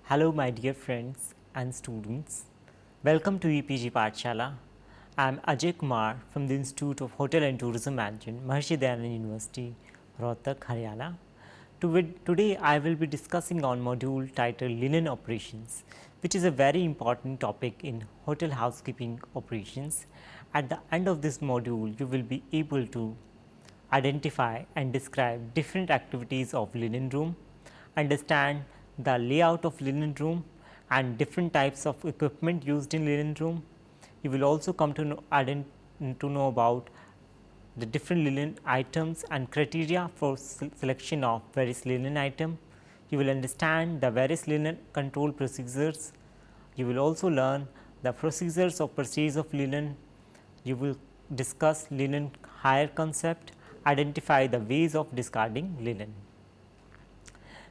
Hello my dear friends and students, welcome to EPG Pathshala. I am Ajay Kumar from the Institute of Hotel and Tourism Management, Maharishi Dayanand University, Rohtak, Haryana. Today I will be discussing on module titled Linen Operations, which is a very important topic in hotel housekeeping operations. At the end of this module, you will be able to identify and describe different activities of linen room, understand the layout of linen room and different types of equipment used in linen room. You will also come to know about the different linen items and criteria for selection of various linen item. You will understand the various linen control procedures. You will also learn the procedures of purchase of linen. You will discuss linen hire concept, identify the ways of discarding linen.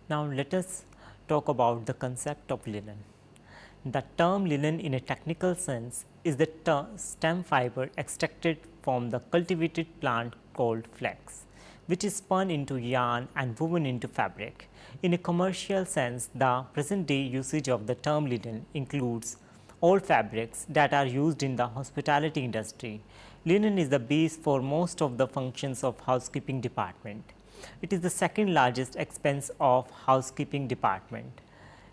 Now, let us talk about the concept of linen. The term linen in a technical sense is the stem fiber extracted from the cultivated plant called flax, which is spun into yarn and woven into fabric. In a commercial sense, the present day usage of the term linen includes all fabrics that are used in the hospitality industry. Linen is the base for most of the functions of housekeeping department. It is the second largest expense of housekeeping department.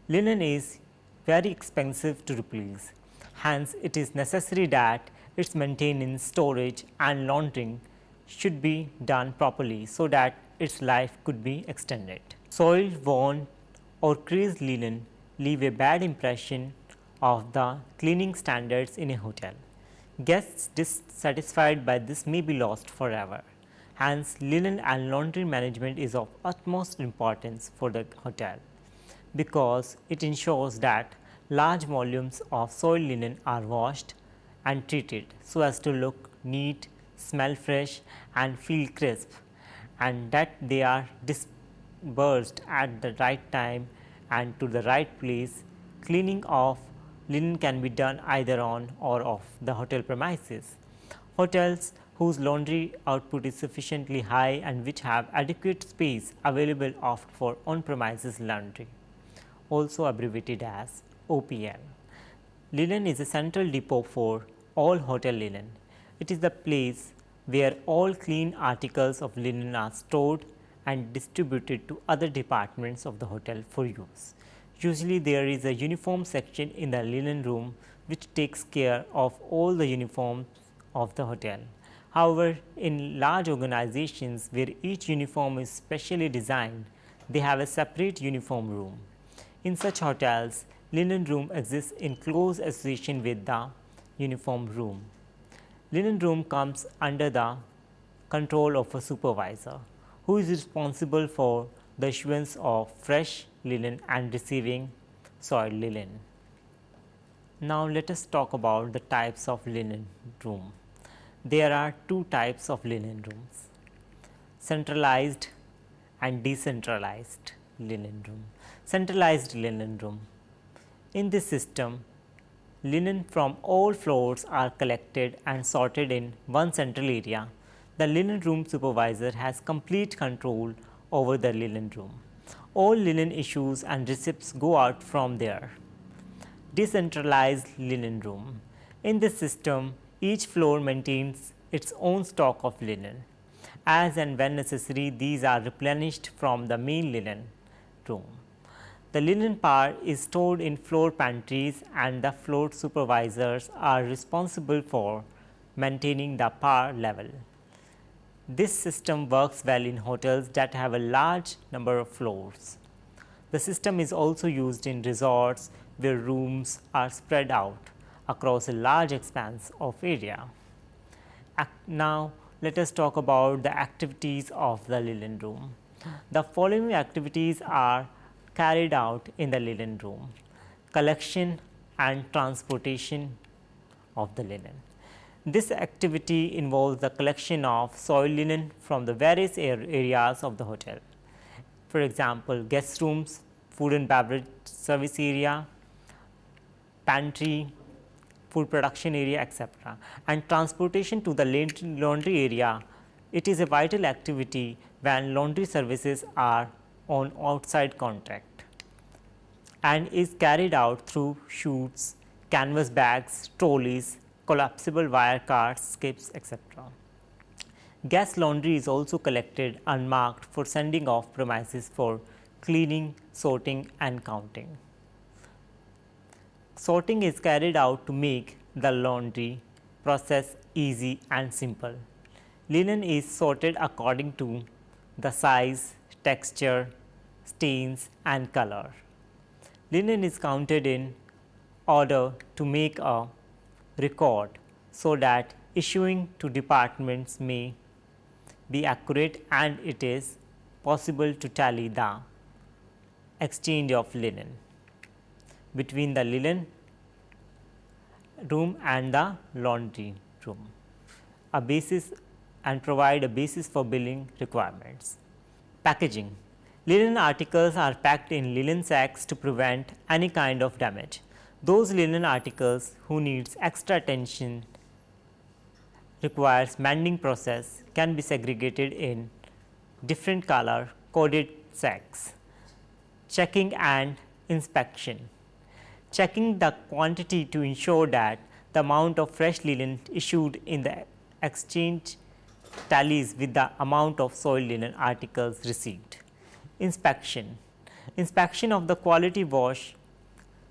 Linen is very expensive to replace. Hence, it is necessary that its maintenance, storage and laundering should be done properly so that its life could be extended. Soiled, worn or creased linen leave a bad impression of the cleaning standards in a hotel. Guests dissatisfied by this may be lost forever. Hence, linen and laundry management is of utmost importance for the hotel, because it ensures that large volumes of soiled linen are washed and treated so as to look neat, smell fresh and feel crisp, and that they are dispersed at the right time and to the right place. Cleaning of linen can be done either on or off the hotel premises. Hotels whose laundry output is sufficiently high and which have adequate space available opt for on-premises laundry, also abbreviated as OPL. Linen is a central depot for all hotel linen. It is the place where all clean articles of linen are stored and distributed to other departments of the hotel for use. Usually there is a uniform section in the linen room which takes care of all the uniforms of the hotel. However, in large organizations where each uniform is specially designed, they have a separate uniform room. In such hotels, linen room exists in close association with the uniform room. Linen room comes under the control of a supervisor who is responsible for the issuance of fresh linen and receiving soiled linen. Now, let us talk about the types of linen room. There are two types of linen rooms: centralized and decentralized linen room. Centralized linen room. In this system, linen from all floors are collected and sorted in one central area. The linen room supervisor has complete control over the linen room. All linen issues and receipts go out from there. Decentralized linen room. In this system, each floor maintains its own stock of linen. As and when necessary, these are replenished from the main linen room. The linen part is stored in floor pantries and the floor supervisors are responsible for maintaining the par level. This system works well in hotels that have a large number of floors. The system is also used in resorts where rooms are spread out across a large expanse of area. Now, let us talk about the activities of the linen room. The following activities are carried out in the linen room: collection and transportation of the linen. This activity involves the collection of soiled linen from the various areas of the hotel. For example, guest rooms, food and beverage service area, pantry, food production area, etc. And transportation to the laundry area. It is a vital activity when laundry services are on outside contract. and is carried out through chutes, canvas bags, trolleys, collapsible wire carts, skips, etc. Gas laundry is also collected unmarked for sending off premises for cleaning, sorting and counting. Sorting is carried out to make the laundry process easy and simple. Linen is sorted according to the size, texture, stains and color. Linen is counted in order to make a record so that issuing to departments may be accurate and it is possible to tally the exchange of linen between the linen room and the laundry room, a basis and provide a basis for billing requirements. Packaging. Linen articles are packed in linen sacks to prevent any kind of damage. Those linen articles who needs extra attention requires mending process can be segregated in different color coded sacks. Checking and inspection. Checking the quantity to ensure that the amount of fresh linen issued in the exchange tallies with the amount of soiled linen articles received. Inspection. Inspection of the quality wash,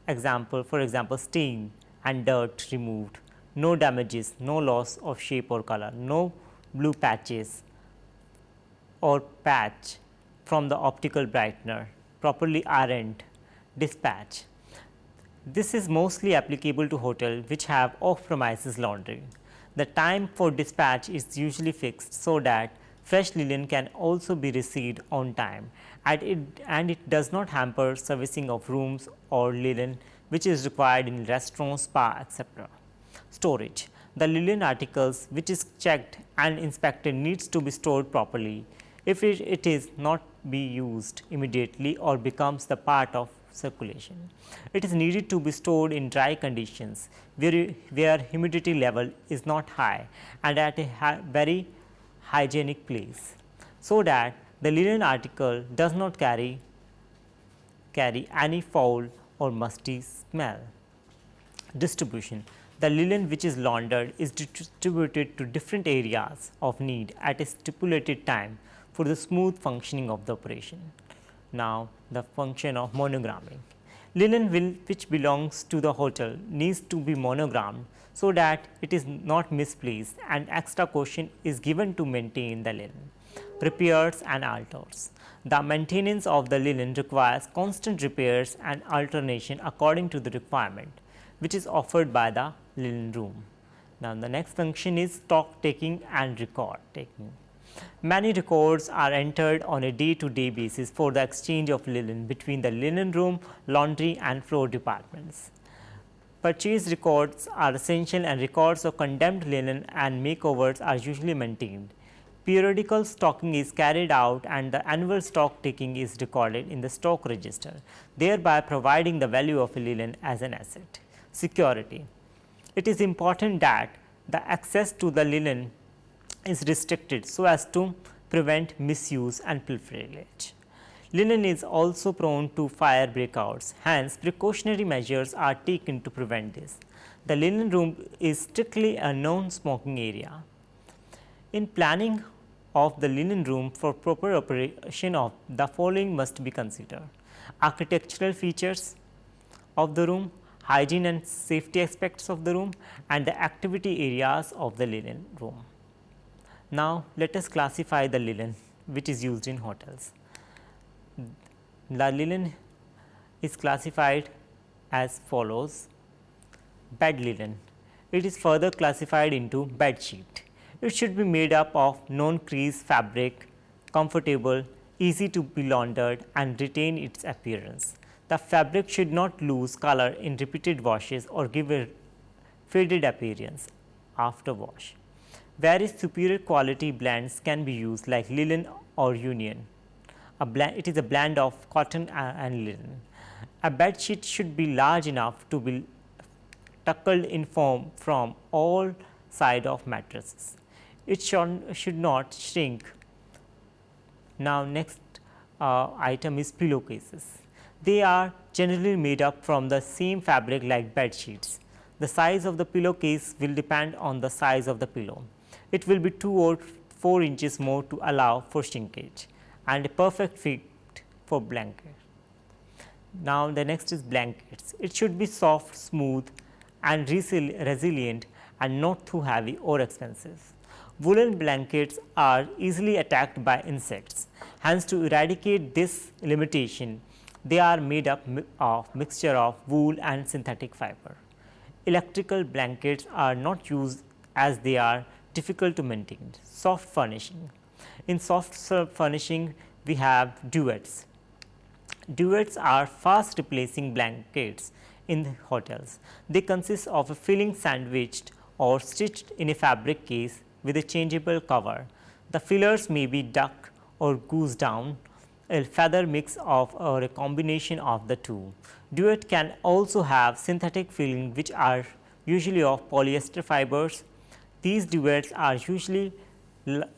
for example stain and dirt removed, no damages, no loss of shape or color, no blue patches or patch from the optical brightener, properly ironed, dispatch. This is mostly applicable to hotels which have off-premises laundry. The time for dispatch is usually fixed so that fresh linen can also be received on time and it does not hamper servicing of rooms or linen which is required in restaurants, spa, etc. Storage. The linen articles which is checked and inspected needs to be stored properly. If it is not be used immediately or becomes the part of circulation, it is needed to be stored in dry conditions where humidity level is not high and at a very hygienic place, so that the linen article does not carry any foul or musty smell. Distribution. The linen which is laundered is distributed to different areas of need at a stipulated time for the smooth functioning of the operation. Now, the function of monogramming. Linen which belongs to the hotel needs to be monogrammed so that it is not misplaced and extra caution is given to maintain the linen. Repairs and alters. The maintenance of the linen requires constant repairs and alternation according to the requirement, which is offered by the linen room. Now, the next function is stock taking and record taking. Many records are entered on a day-to-day basis for the exchange of linen between the linen room, laundry and floor departments. Purchase records are essential and records of condemned linen and makeovers are usually maintained. Periodical stocking is carried out and the annual stock taking is recorded in the stock register, thereby providing the value of a linen as an asset. Security. It is important that the access to the linen is restricted so as to prevent misuse and pilferage. Linen is also prone to fire breakouts, hence precautionary measures are taken to prevent this. The linen room is strictly a non-smoking area. In planning of the linen room for proper operation of the following must be considered: architectural features of the room, hygiene and safety aspects of the room and the activity areas of the linen room. Now, let us classify the linen which is used in hotels. The linen is classified as follows: bed linen. It is further classified into bed sheet. It should be made up of non-crease fabric, comfortable, easy to be laundered and retain its appearance. The fabric should not lose color in repeated washes or give a faded appearance after wash. Various superior quality blends can be used like linen or union. It is a blend of cotton and linen. A bed sheet should be large enough to be tuckled in from all sides of mattresses. It should not shrink. Now, next item is pillowcases. They are generally made up from the same fabric like bed sheets. The size of the pillowcase will depend on the size of the pillow. It will be 2 or 4 inches more to allow for shrinkage and a perfect fit for blanket. Now, the next is blankets. It should be soft, smooth and resilient and not too heavy or expensive. Woolen blankets are easily attacked by insects. Hence, to eradicate this limitation, they are made up of mixture of wool and synthetic fiber. Electrical blankets are not used as they are difficult to maintain. Soft furnishing. In soft furnishing, we have duvets. Duvets are fast replacing blankets in hotels. They consist of a filling sandwiched or stitched in a fabric case with a changeable cover. The fillers may be duck or goose down, a feather mix of or a combination of the two. Duvet can also have synthetic filling which are usually of polyester fibers. These duvets are usually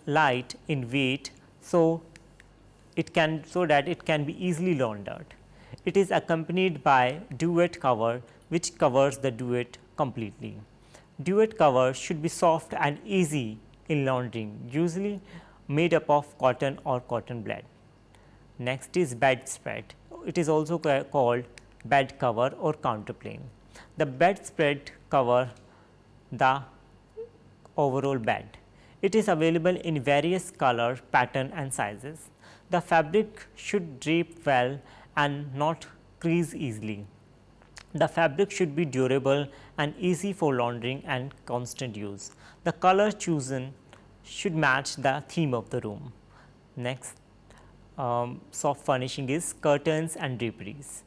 light in weight, so that it can be easily laundered. It is accompanied by duvet cover which covers the duvet completely. Duvet cover should be soft and easy in laundering, usually made up of cotton or cotton blend. Next is bedspread. It is also called bed cover or counterpane. The bedspread cover the overall bed. It is available in various color, pattern and sizes. The fabric should drape well and not crease easily. The fabric should be durable and easy for laundering and constant use. The color chosen should match the theme of the room. Next, soft furnishing is curtains and draperies.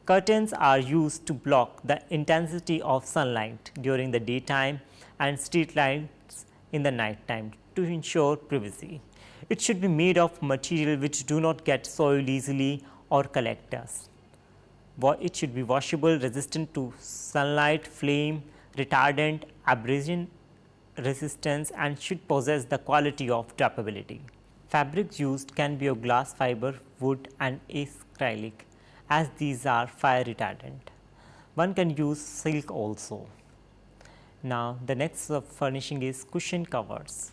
Curtains are used to block the intensity of sunlight during the daytime and street lights in the night time to ensure privacy. It should be made of material which do not get soiled easily or collect dust. It should be washable, resistant to sunlight, flame, retardant, abrasion resistance and should possess the quality of drapability. Fabrics used can be of glass fiber, wood and acrylic, as these are fire retardant. One can use silk also. Now, the next furnishing is cushion covers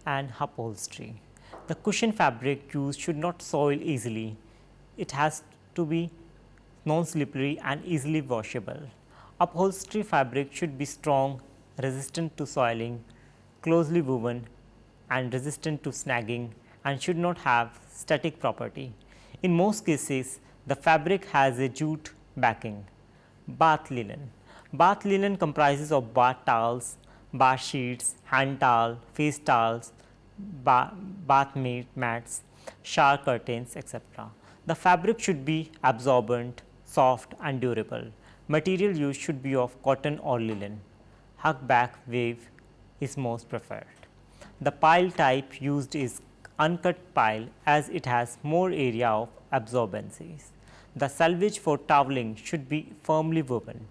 and upholstery. The cushion fabric used should not soil easily. It has to be non-slippery and easily washable. Upholstery fabric should be strong, resistant to soiling, closely woven and resistant to snagging and should not have static property. In most cases, the fabric has a jute backing. Bath linen. Bath linen comprises of bath towels, bath sheets, hand towel, face towels, bath mats, shower curtains, etc. The fabric should be absorbent, soft and durable. Material used should be of cotton or linen. Huckback wave is most preferred. The pile type used is uncut pile as it has more area of absorbencies. The selvage for toweling should be firmly woven.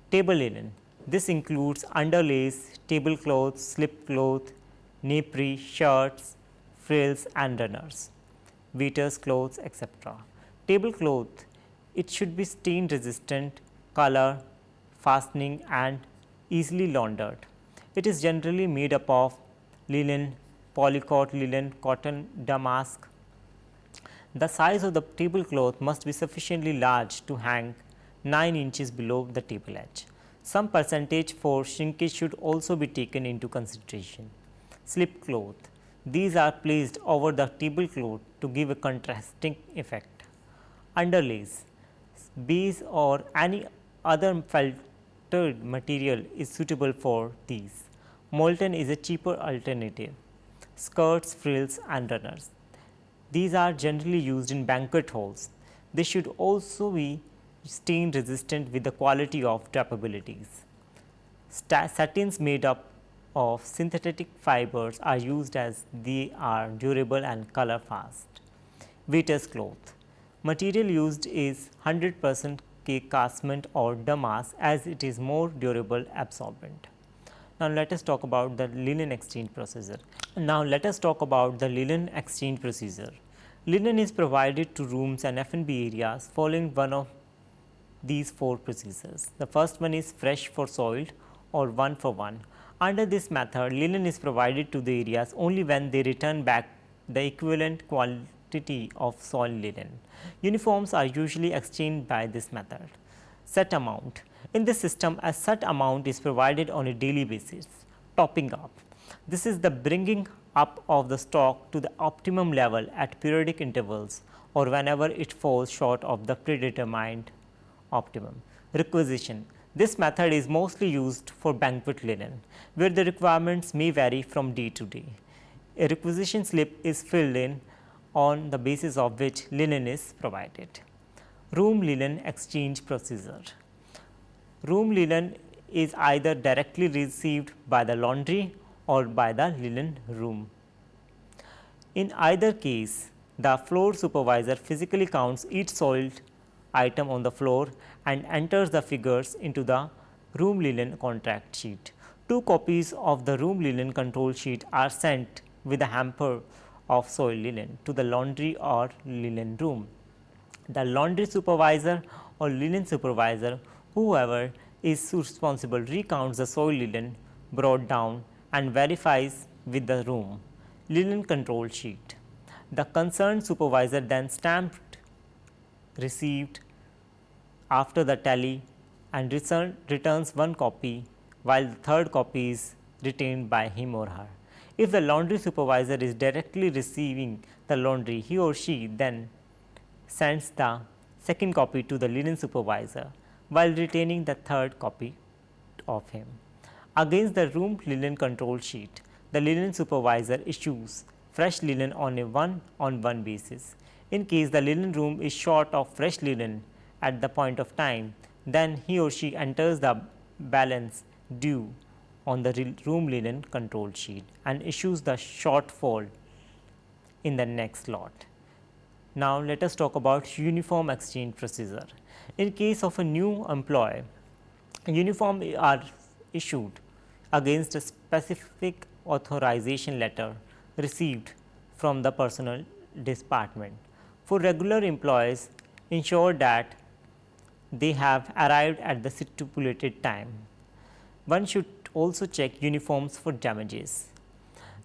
Table linen. This includes underlays, tablecloths, slipcloth, napery, shirts, frills and runners, waiters clothes, etc. Tablecloth, it should be stain resistant, color, fastening and easily laundered. It is generally made up of linen, polycot linen, cotton, damask. The size of the tablecloth must be sufficiently large to hang 9 inches below the table edge. Some percentage for shrinkage should also be taken into consideration. Slipcloth. These are placed over the tablecloth to give a contrasting effect. Underlays. Baize or any other felted material is suitable for these. Molten is a cheaper alternative. Skirts, frills and runners. These are generally used in banquet halls. They should also be stain resistant with the quality of drapabilities. Satins made up of synthetic fibers are used as they are durable and color fast. Waiter's cloth. Material used is 100% casement or damask as it is more durable absorbent. Now, let us talk about the linen exchange procedure. Linen is provided to rooms and F&B areas following one of these 4 procedures. The first one is fresh for soiled or 1 for 1. Under this method, linen is provided to the areas only when they return back the equivalent quantity of soiled linen. Uniforms are usually exchanged by this method. Set amount. In this system, a set amount is provided on a daily basis. Topping up. This is the bringing up of the stock to the optimum level at periodic intervals or whenever it falls short of the predetermined optimum. Requisition. This method is mostly used for banquet linen, where the requirements may vary from day to day. A requisition slip is filled in on the basis of which linen is provided. Room linen exchange procedure. Room linen is either directly received by the laundry or by the linen room. In either case, the floor supervisor physically counts each soiled item on the floor and enters the figures into the room linen contract sheet. 2 copies of the room linen control sheet are sent with a hamper of soiled linen to the laundry or linen room. The laundry supervisor or linen supervisor, whoever is responsible, recounts the soiled linen brought down and verifies with the room linen control sheet. The concerned supervisor then stamped received after the tally and returns 1 copy, while the third copy is retained by him or her. If the laundry supervisor is directly receiving the laundry, he or she then sends the second copy to the linen supervisor while retaining the third copy of him. Against the room linen control sheet, the linen supervisor issues fresh linen on a 1-on-1 basis. In case the linen room is short of fresh linen at the point of time, then he or she enters the balance due on the room linen control sheet and issues the shortfall in the next lot. Now, let us talk about uniform exchange procedure. In case of a new employee, uniform are issued against a specific authorization letter received from the personnel department. For regular employees, ensure that they have arrived at the stipulated time. One should also check uniforms for damages.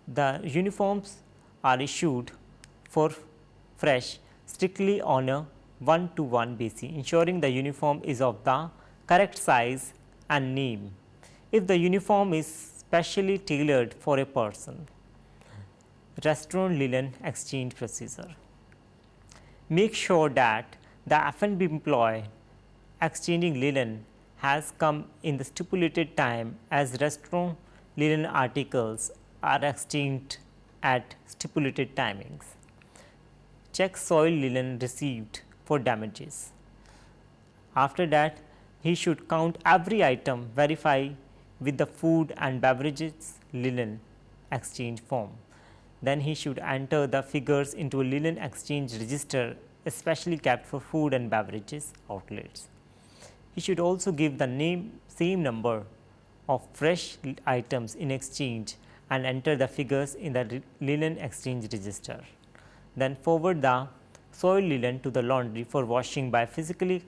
The uniforms are issued for fresh strictly on a 1-to-1 basis, ensuring the uniform is of the correct size and name. If the uniform is specially tailored for a person. Restaurant linen exchange procedure. Make sure that the F&B employee exchanging linen has come in the stipulated time, as restaurant linen articles are exchanged at stipulated timings. Check soiled linen received for damages. After that, he should count every item, verify with the food and beverages linen exchange form. Then he should enter the figures into a linen exchange register, especially kept for food and beverages outlets. He should also give the same number of fresh items in exchange and enter the figures in the linen exchange register. Then forward the soiled linen to the laundry for washing by physically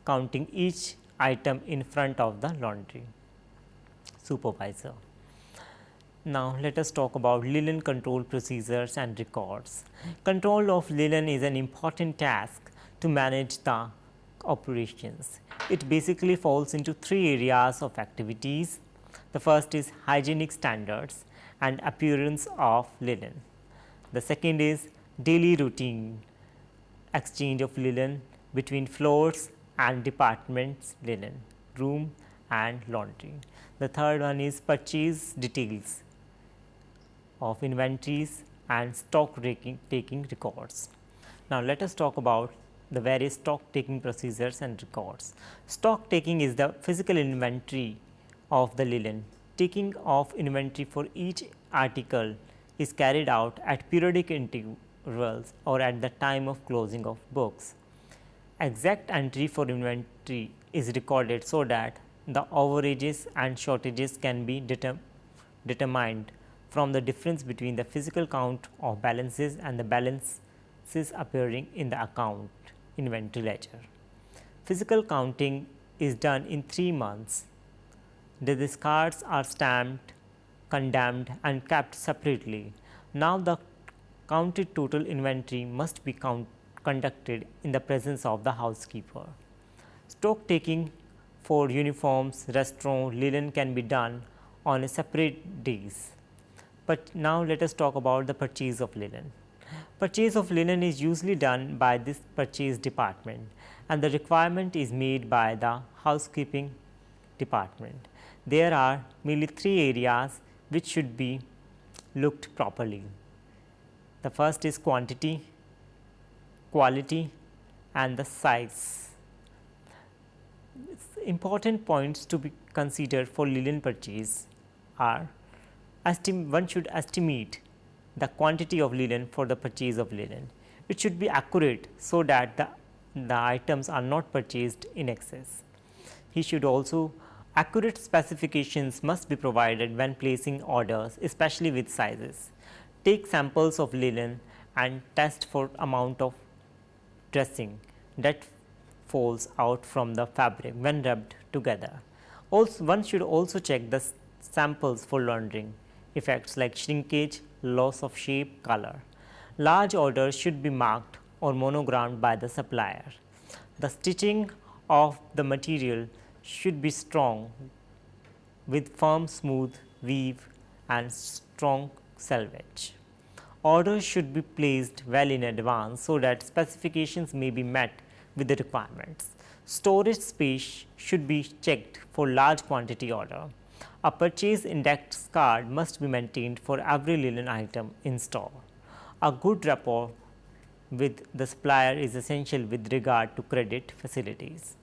counting each item in front of the laundry supervisor. Now, let us talk about linen control procedures and records. Control of linen is an important task to manage the operations. It basically falls into 3 areas of activities. The first is hygienic standards and appearance of linen. The second is daily routine exchange of linen between floors and departments linen, room and laundry. The third one is purchase details of inventories and stock taking records. Now, let us talk about the various stock taking procedures and records. Stock taking is the physical inventory of the linen. Taking of inventory for each article is carried out at periodic intervals or at the time of closing of books. Exact entry for inventory is recorded so that the overages and shortages can be determined from the difference between the physical count of balances and the balance appearing in the account inventory ledger. Physical counting is done in 3 months. The discards are stamped, condemned and kept separately. Now the counted total inventory must be conducted in the presence of the housekeeper. Stock taking for uniforms, restaurant, linen can be done on a separate days. But now let us talk about the purchase of linen. Purchase of linen is usually done by this purchase department, and the requirement is made by the housekeeping department. There are mainly 3 areas which should be looked properly. The first is quantity, quality and the size. Important points to be considered for linen purchase are: one should estimate the quantity of linen for the purchase of linen. It should be accurate so that the items are not purchased in excess. He should also accurate specifications must be provided when placing orders, especially with sizes. Take samples of linen and test for amount of dressing that falls out from the fabric when rubbed together. Also, one should also check the samples for laundering effects like shrinkage, loss of shape, color. Large orders should be marked or monogrammed by the supplier. The stitching of the material should be strong with firm smooth weave and strong selvage. Orders should be placed well in advance so that specifications may be met with the requirements. Storage space should be checked for large quantity order. A purchase index card must be maintained for every linen item in store. A good rapport with the supplier is essential with regard to credit facilities.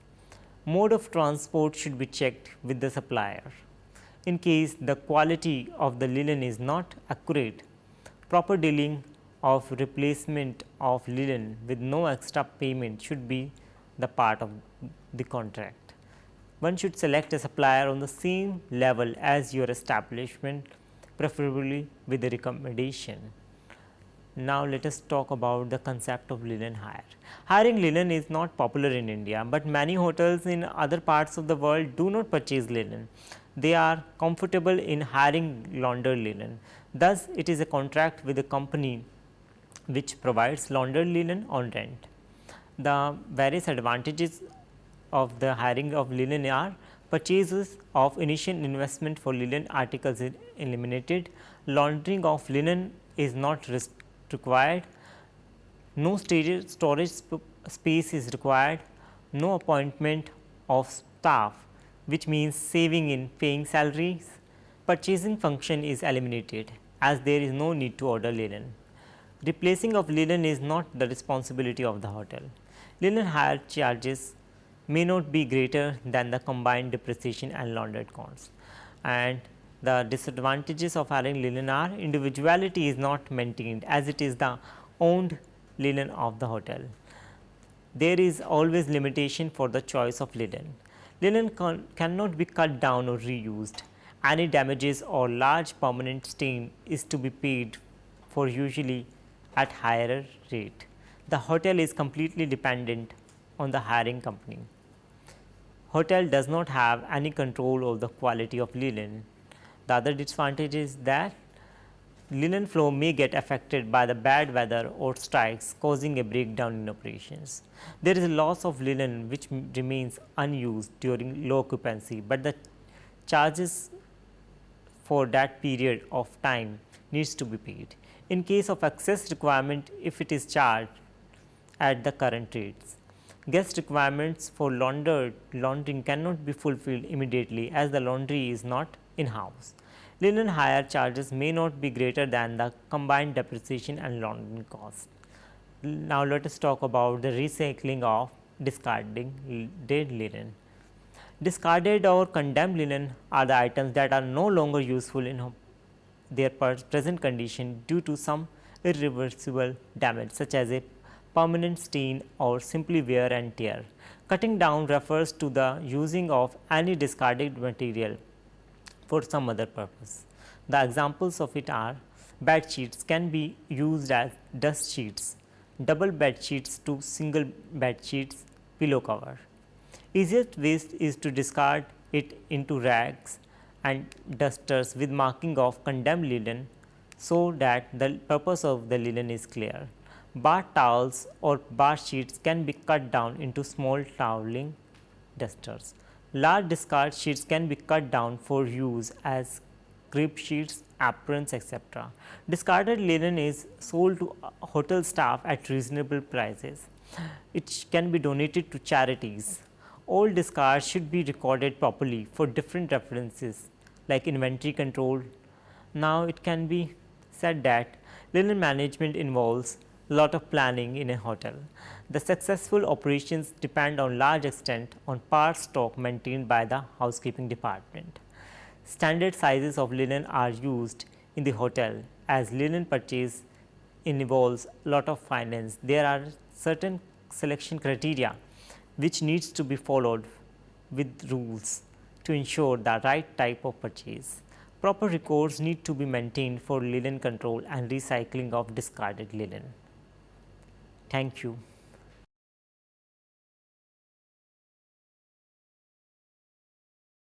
Mode of transport should be checked with the supplier. In case the quality of the linen is not accurate, proper dealing of replacement of linen with no extra payment should be the part of the contract. One should select a supplier on the same level as your establishment, preferably with a recommendation. Now, let us talk about the concept of linen hire. Hiring linen is not popular in India, but many hotels in other parts of the world do not purchase linen. They are comfortable in hiring laundered linen. Thus, it is a contract with a company which provides laundered linen on rent. The various advantages of the hiring of linen are: purchases of initial investment for linen articles is eliminated, laundering of linen is not required, no storage space is required, no appointment of staff, which means saving in paying salaries. Purchasing function is eliminated as there is no need to order linen. Replacing of linen is not the responsibility of the hotel. Linen hire charges may not be greater than the combined depreciation and laundered costs. And the disadvantages of hiring linen are: individuality is not maintained as it is the owned linen of the hotel. There is always limitation for the choice of linen. Linen cannot be cut down or reused. Any damages or large permanent stain is to be paid for, usually at higher rate. The hotel is completely dependent on the hiring company. Hotel does not have any control over the quality of linen. The other disadvantage is that linen flow may get affected by the bad weather or strikes, causing a breakdown in operations. There is a loss of linen which remains unused during low occupancy, but the charges for that period of time needs to be paid. In case of excess requirement, if it is charged at the current rates. Guest requirements for laundering cannot be fulfilled immediately as the laundry is not in-house. Linen hire charges may not be greater than the combined depreciation and laundering cost. Now, let us talk about the recycling of discarding dead linen. Discarded or condemned linen are the items that are no longer useful in their present condition due to some irreversible damage, such as a permanent stain or simply wear and tear. Cutting down refers to the using of any discarded material for some other purpose. The examples of it are: bed sheets can be used as dust sheets, double bed sheets to single bed sheets pillow cover. Easiest waste is to discard it into rags and dusters with marking of condemned linen so that the purpose of the linen is clear. Bath towels or bath sheets can be cut down into small toweling dusters. Large discard sheets can be cut down for use as crib sheets, aprons, etc. Discarded linen is sold to hotel staff at reasonable prices. It can be donated to charities. All discards should be recorded properly for different references like inventory control. Now, it can be said that linen management involves a lot of planning in a hotel. The successful operations depend on large extent on part stock maintained by the housekeeping department. Standard sizes of linen are used in the hotel as linen purchase involves a lot of finance. There are certain selection criteria which needs to be followed with rules to ensure the right type of purchase. Proper records need to be maintained for linen control and recycling of discarded linen. Thank you.